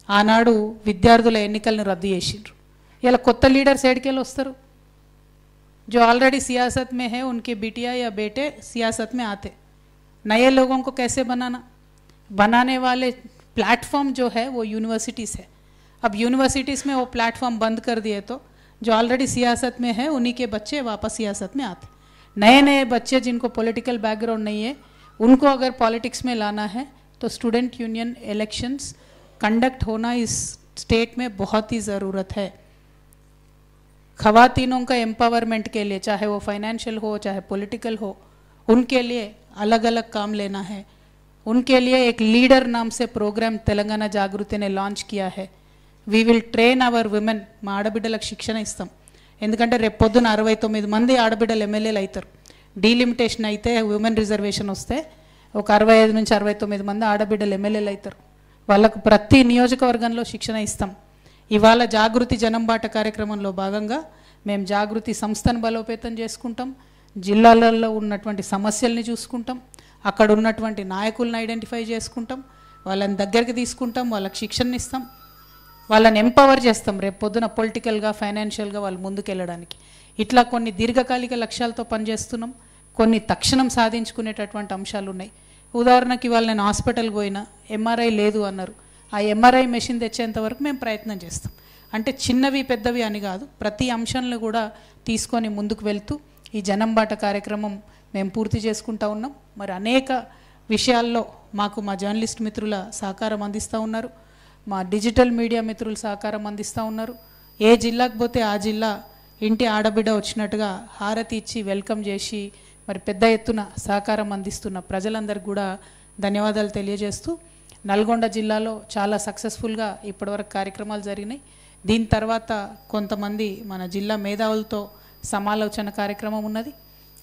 ఆనాడు విద్యార్థుల ఎన్నికలను రద్దు చేసిండ్రు. ఇలా కొత్త లీడర్స్ ఏడికెళ్ళి వస్తారు? जो ऑलरेडी सियासत में है उनके बिटिया या बेटे सियासत में आते, नए लोगों को कैसे बनाने वाले प्लेटफॉर्म जो है वो यूनिवर्सिटीज़ है. अब यूनिवर्सिटीज़ में वो प्लेटफॉर्म बंद कर दिए तो जो ऑलरेडी सियासत में है उन्हीं के बच्चे वापस सियासत में आते. नए नए बच्चे जिनको पॉलिटिकल बैकग्राउंड नहीं है उनको अगर पॉलिटिक्स में लाना है तो स्टूडेंट यूनियन इलेक्शंस कंडक्ट होना इस स्टेट में बहुत ही ज़रूरत है. ख़वातीनों का एम्पावरमेंट के लिए, चाहे वो फाइनेंशियल हो चाहे पॉलिटिकल हो, उनके लिए अलग अलग काम लेना है. उनके लिए एक लीडर नाम से प्रोग्राम तेलंगाना जागृति ने लॉन्च किया है. We will train our women. మా ఆడబిడ్డలకు శిక్షణ ఇస్తాం. ఎందుకంటే రేపు పొద్దున 69 మంది ఆడబిడ్డలు ఎమ్మెల్యేలు అవుతారు. డీలిమిటేషన్ అయితే ఉమెన్ రిజర్వేషన్ వస్తే ఒక 65 నుంచి 69 మంది ఆడబిడ్డలు ఎమ్మెల్యేలు అవుతారు. వాళ్ళకు ప్రతి నియోజకవర్గంలో శిక్షణ ఇస్తాం. ఇవాళ జాగృతి జనంబాట కార్యక్రమంలో భాగంగా మేము జాగృతి సంస్థను బలోపేతం చేసుకుంటాం. జిల్లాలలో ఉన్నటువంటి సమస్యల్ని చూసుకుంటాం. అక్కడ ఉన్నటువంటి నాయకులను ఐడెంటిఫై చేసుకుంటాం. వాళ్ళని దగ్గరికి తీసుకుంటాం. వాళ్ళకి శిక్షణ ఇస్తాం. వాళ్ళని ఎంపవర్ చేస్తాం రేపు పొద్దున పొలిటికల్గా, ఫైనాన్షియల్గా వాళ్ళు ముందుకెళ్ళడానికి. ఇట్లా కొన్ని దీర్ఘకాలిక లక్ష్యాలతో పనిచేస్తున్నాం. కొన్ని తక్షణం సాధించుకునేటటువంటి అంశాలు ఉన్నాయి. ఉదాహరణకి ఇవాళ నేను హాస్పిటల్కి పోయినా ఎంఆర్ఐ లేదు అన్నారు. ఆ ఎంఆర్ఐ మెషిన్ తెచ్చేంత వరకు మేము ప్రయత్నం చేస్తాం. అంటే చిన్నవి పెద్దవి అని కాదు, ప్రతి అంశాలను కూడా తీసుకొని ముందుకు వెళ్తూ ఈ జనంబాట కార్యక్రమం మేము పూర్తి చేసుకుంటూ ఉన్నాం. మరి అనేక విషయాల్లో మాకు మా జర్నలిస్ట్ మిత్రుల సహకారం అందిస్తూ ఉన్నారు. మా డిజిటల్ మీడియా మిత్రులు సహకారం అందిస్తూ ఉన్నారు. ఏ జిల్లాకు పోతే ఆ జిల్లా ఇంటి ఆడబిడ్డ వచ్చినట్టుగా హారతి ఇచ్చి వెల్కమ్ చేసి మరి పెద్ద ఎత్తున సహకారం అందిస్తున్న ప్రజలందరికీ కూడా ధన్యవాదాలు తెలియజేస్తూ, నల్గొండ జిల్లాలో చాలా సక్సెస్ఫుల్గా ఇప్పటివరకు కార్యక్రమాలు జరిగినాయి. దీని తర్వాత కొంతమంది మన జిల్లా మేధావులతో సమాలోచన కార్యక్రమం ఉన్నది.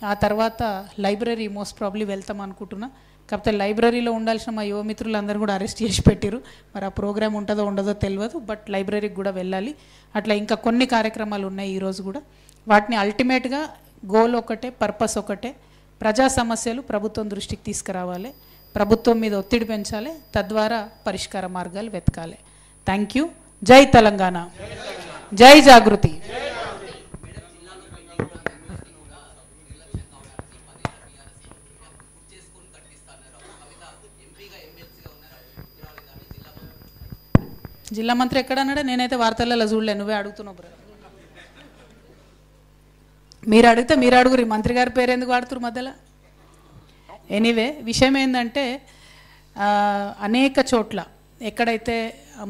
ఆ తర్వాత లైబ్రరీ మోస్ట్ ప్రాబ్లీ వెళ్తాం అనుకుంటున్నా. కాకపోతే లైబ్రరీలో ఉండాల్సిన మా యువమిత్రులందరూ కూడా అరెస్ట్ చేసి పెట్టిరు. మరి ఆ ప్రోగ్రామ్ ఉంటుందో ఉండదో తెలియదు, బట్ లైబ్రరీకి కూడా వెళ్ళాలి. అట్లా ఇంకా కొన్ని కార్యక్రమాలు ఉన్నాయి ఈరోజు కూడా. వాటిని అల్టిమేట్గా గోల్ ఒకటే, పర్పస్ ఒకటే, ప్రజా సమస్యలు ప్రభుత్వం దృష్టికి తీసుకురావాలి, ప్రభుత్వం మీద ఒత్తిడి పెంచాలి, తద్వారా పరిష్కార మార్గాలు వెతకాలి. Thank you. జై తెలంగాణ, జై జాగృతి. జిల్లా మంత్రి ఎక్కడ అన్నాడా? నేనైతే వార్తలలో చూడలే, నువ్వే అడుగుతున్నావు బ్రదర్. మీరు అడిగితే మీరు అడుగురి, మంత్రి గారి పేరు ఎందుకు వాడుతురు మధ్యలో? ఎనీవే, విషయం ఏంటంటే అనేక చోట్ల ఎక్కడైతే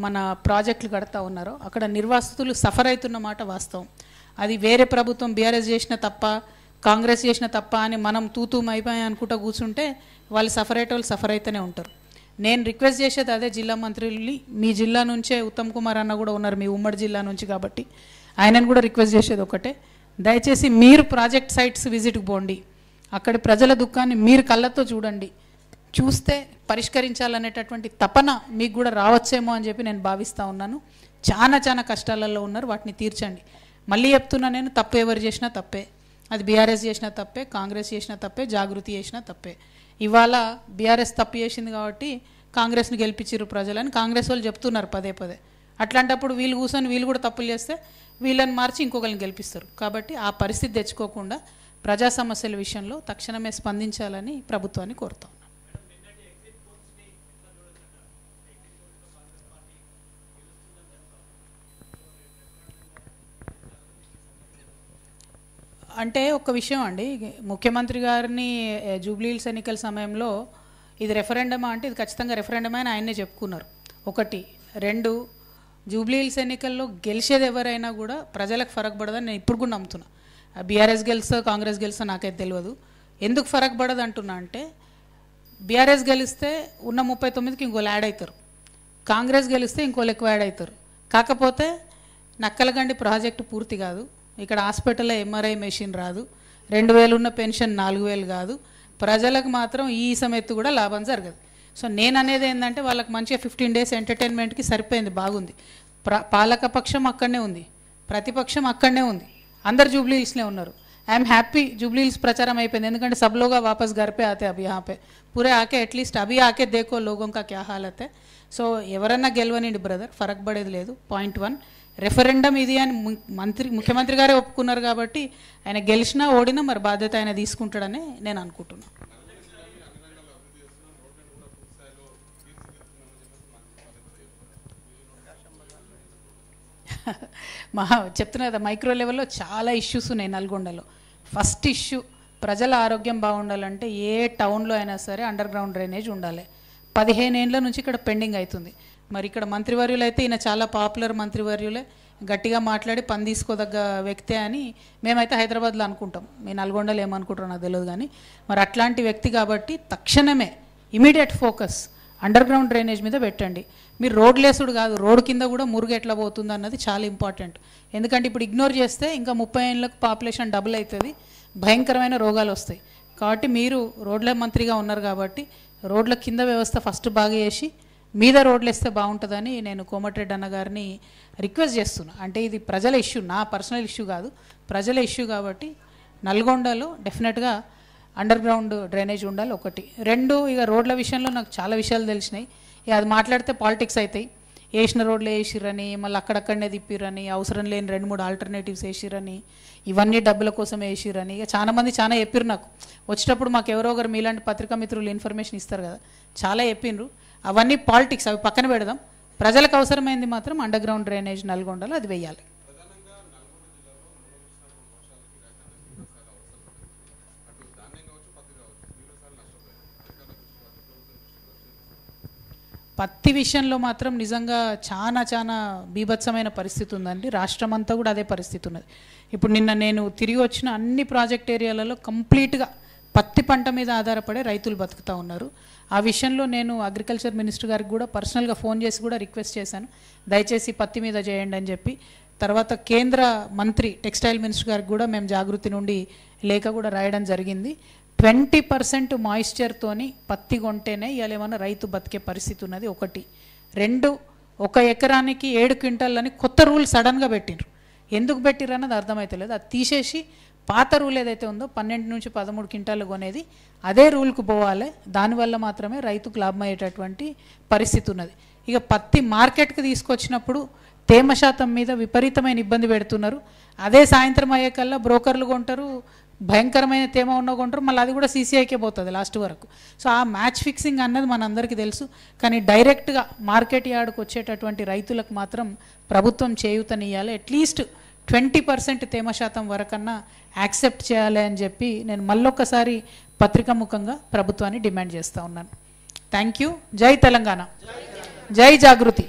మన ప్రాజెక్టులు కడతా ఉన్నారో అక్కడ నిర్వాసితులు సఫర్ అవుతున్న మాట వాస్తవం. అది వేరే ప్రభుత్వం బీఆర్ఎస్ చేసిన తప్ప, కాంగ్రెస్ చేసిన తప్ప అని మనం తూతూ అయిపోయి అనుకుంటూ కూర్చుంటే వాళ్ళు సఫర్ అయ్యేటోళ్ళు సఫర్ అయితేనే ఉంటారు. నేను రిక్వెస్ట్ చేసేది అదే జిల్లా మంత్రుల్ని. మీ జిల్లా నుంచే ఉత్తమ్ కుమార్ అన్న కూడా ఉన్నారు, మీ ఉమ్మడి జిల్లా నుంచి, కాబట్టి ఆయనను కూడా రిక్వెస్ట్ చేసేది ఒకటే, దయచేసి మీరు ప్రాజెక్ట్ సైట్స్ విజిట్కి పోండి. అక్కడి ప్రజల దుఃఖాన్ని మీరు కళ్ళతో చూడండి. చూస్తే పరిష్కరించాలనేటటువంటి తపన మీకు కూడా రావచ్చేమో అని చెప్పి నేను భావిస్తూ ఉన్నాను. చాలా కష్టాలలో ఉన్నారు, వాటిని తీర్చండి. మళ్ళీ చెప్తున్నా, నేను తప్పు ఎవరు చేసినా తప్పే, అది బీఆర్ఎస్ చేసినా తప్పే, కాంగ్రెస్ చేసినా తప్పే, జాగృతి చేసినా తప్పే. ఇవాళ బీఆర్ఎస్ తప్పు చేసింది కాబట్టి కాంగ్రెస్ని గెలిపించారు ప్రజలని కాంగ్రెస్ వాళ్ళు చెప్తున్నారు పదే పదే. అట్లాంటప్పుడు వీళ్ళు కూర్చొని వీళ్ళు కూడా తప్పులు చేస్తే వీళ్ళని మార్చి ఇంకొకరిని గెలిపిస్తారు. కాబట్టి ఆ పరిస్థితి తెచ్చుకోకుండా ప్రజా సమస్యల విషయంలో తక్షణమే స్పందించాలని ప్రభుత్వాన్ని కోరుతాం. అంటే ఒక విషయం అండి, ముఖ్యమంత్రి గారిని జూబ్లీహిల్స్ ఎన్నికల సమయంలో ఇది రెఫరెండమా అంటే ఇది ఖచ్చితంగా రెఫరెండమే అని ఆయన్నే చెప్పుకున్నారు. ఒకటి. రెండు, జూబ్లీహిల్స్ ఎన్నికల్లో గెలిచేది ఎవరైనా కూడా ప్రజలకు ఫరక్ పడదని నేను ఇప్పుడు కూడా నమ్ముతున్నా. బీఆర్ఎస్ గెలుస్తా కాంగ్రెస్ గెలుస్తా నాకైతే తెలియదు. ఎందుకు ఫరక్ పడదు అంటున్నా అంటే, బీఆర్ఎస్ గెలిస్తే ఉన్న 39కి ఇంకోళ్ళు యాడ్ అవుతారు, కాంగ్రెస్ గెలిస్తే ఇంకోళ్ళు ఎక్కువ యాడ్ అవుతారు. కాకపోతే నక్కలగండి ప్రాజెక్టు పూర్తి కాదు, ఇక్కడ హాస్పిటల్లో ఎంఆర్ఐ మెషిన్ రాదు, 2000 ఉన్న పెన్షన్ 4000 కాదు, ప్రజలకు మాత్రం ఈ సమయత్తు కూడా లాభం జరగదు. సో నేను అనేది ఏంటంటే వాళ్ళకి మంచిగా 15 days ఎంటర్టైన్మెంట్కి సరిపోయింది, బాగుంది. పాలకపక్షం అక్కడనే ఉంది, ప్రతిపక్షం అక్కడనే ఉంది, అందరు జూబ్లీహిల్స్లో ఉన్నారు. ఐఎమ్ హ్యాపీ జూబ్లీహిల్స్ ప్రచారం అయిపోయింది, ఎందుకంటే सब लोग वापस घर पे आते अब यहाँ पे पूरे आके एटलीस्ट अभी आके देखो लोगों का क्या हालत है. సో ఎవరన్నా గెలవనండి బ్రదర్, ఫరక్ పడేది లేదు. పాయింట్ 1, రెఫరెండం ఇది అని ముఖ్యమంత్రి గారే ఒప్పుకున్నారు కాబట్టి ఆయన గెలిచినా ఓడినా మరి బాధ్యత ఆయన తీసుకుంటాడని నేను అనుకుంటున్నాను. చెప్తున్నా కదా, మైక్రో లెవెల్లో చాలా ఇష్యూస్ ఉన్నాయి నల్గొండలో. ఫస్ట్ ఇష్యూ, ప్రజల ఆరోగ్యం బాగుండాలంటే ఏ టౌన్లో అయినా సరే అండర్ గ్రౌండ్ డ్రైనేజ్ ఉండాలి. 15 ఏళ్ళ నుంచి ఇక్కడ పెండింగ్ అవుతుంది. మరి ఇక్కడ మంత్రివర్యులు అయితే ఈయన చాలా పాపులర్ మంత్రివర్యులే, గట్టిగా మాట్లాడి పని తీసుకోదగ్గ వ్యక్తే అని మేమైతే హైదరాబాద్లో అనుకుంటాం, మీ నల్గొండలో ఏమనుకుంటారో నాకు తెలియదు. కానీ మరి అట్లాంటి వ్యక్తి కాబట్టి తక్షణమే immediate focus under ground drainage మీద పెట్టండి. మీరు రోడ్లేసుడు కాదు, రోడ్ కింద కూడా మురుగు ఎట్లా పోతుంది అన్నది చాలా ఇంపార్టెంట్. ఎందుకంటే ఇప్పుడు ఇగ్నోర్ చేస్తే ఇంకా 30 ఏళ్ళకు పాపులేషన్ డబుల్ అవుతుంది, భయంకరమైన రోగాలు వస్తాయి. కాబట్టి మీరు రోడ్ల మంత్రిగా ఉన్నారు కాబట్టి రోడ్ల కింద వ్యవస్థ ఫస్ట్ బాగా చేసి మీద రోడ్లు వేస్తే బాగుంటుందని నేను కోమటిరెడ్డి అన్న గారిని రిక్వెస్ట్ చేస్తున్నా. అంటే ఇది ప్రజల ఇష్యూ, నా పర్సనల్ ఇష్యూ కాదు, ప్రజల ఇష్యూ. కాబట్టి నల్గొండలో డెఫినెట్గా అండర్ గ్రౌండ్ డ్రైనేజ్ ఉండాలి. ఒకటి. రెండు, ఇక రోడ్ల విషయంలో నాకు చాలా విషయాలు తెలిసినాయి. ఇక అది మాట్లాడితే పాలిటిక్స్ అవుతాయి. వేసిన రోడ్లు వేసిరని, మళ్ళీ అక్కడక్కడనే తిప్పిరని, అవసరం లేని 2-3 ఆల్టర్నేటివ్స్ వేసిరని, ఇవన్నీ డబ్బుల కోసం వేసిరని ఇక చాలామంది చాలా చెప్పిర్రు. నాకు వచ్చేటప్పుడు మాకు ఎవరో ఒకరు మీలాంటి పత్రికా మిత్రులు ఇన్ఫర్మేషన్ ఇస్తారు కదా, చాలా చెప్పిండ్రు. అవన్నీ పాలిటిక్స్, అవి పక్కన పెడదాం. ప్రజలకు అవసరమైంది మాత్రం అండర్ గ్రౌండ్ డ్రైనేజ్ నల్గొండలో అది వేయాలి. పత్తి విషయంలో మాత్రం నిజంగా చాలా బీభత్సమైన పరిస్థితి ఉందండి. రాష్ట్రం అంతా కూడా అదే పరిస్థితి ఉన్నది. ఇప్పుడు నిన్న నేను తిరిగి వచ్చిన అన్ని ప్రాజెక్ట్ ఏరియాలలో కంప్లీట్గా పత్తి పంట మీద ఆధారపడే రైతులు బతుకుతూ ఉన్నారు. ఆ విషయంలో నేను అగ్రికల్చర్ మినిస్టర్ గారికి కూడా పర్సనల్గా ఫోన్ చేసి కూడా రిక్వెస్ట్ చేశాను, దయచేసి పత్తి మీద చేయండి అని చెప్పి. తర్వాత కేంద్ర మంత్రి టెక్స్టైల్ మినిస్టర్ గారికి కూడా మేము జాగృతి నుండి లేఖ కూడా రాయడం జరిగింది. 20% మాయిశ్చర్తోని పత్తి కొంటేనే ఇవాళ ఏమన్నా రైతు బతికే పరిస్థితి ఉన్నది. ఒకటి. రెండు, 1 ఎకరానికి 7 క్వింటాలని కొత్త రూల్ సడన్గా పెట్టిండ్రు. ఎందుకు పెట్టిర్రు అన్నది అర్థమవుతలేదు. అది తీసేసి పాత రూల్ ఏదైతే ఉందో 12 నుంచి 13 క్వింటాలు కొనేది అదే రూల్కు పోవాలి. దానివల్ల మాత్రమే రైతుకు లాభం అయ్యేటటువంటి పరిస్థితి ఉన్నది. ఇక పత్తి మార్కెట్కి తీసుకొచ్చినప్పుడు తేమ శాతం మీద విపరీతమైన ఇబ్బంది పెడుతున్నారు. అదే సాయంత్రం అయ్యేకల్లా బ్రోకర్లు కొంటారు, భయంకరమైన తేమ ఉన్న కొంటారు, మళ్ళీ అది కూడా సీసీఐకే పోతుంది లాస్ట్ వరకు. సో ఆ మ్యాచ్ ఫిక్సింగ్ అన్నది మనందరికీ తెలుసు. కానీ డైరెక్ట్గా మార్కెట్ యార్డ్కి వచ్చేటటువంటి రైతులకు మాత్రం ప్రభుత్వం చేయూతనియాలి. అట్లీస్ట్ 20% తేమ శాతం వరకన్నా యాక్సెప్ట్ చేయాలి అని చెప్పి నేను మళ్ళొక్కసారి పత్రికా ముఖంగా ప్రభుత్వాన్ని డిమాండ్ చేస్తూ ఉన్నాను. Thank you. జై తెలంగాణ, జై జాగృతి.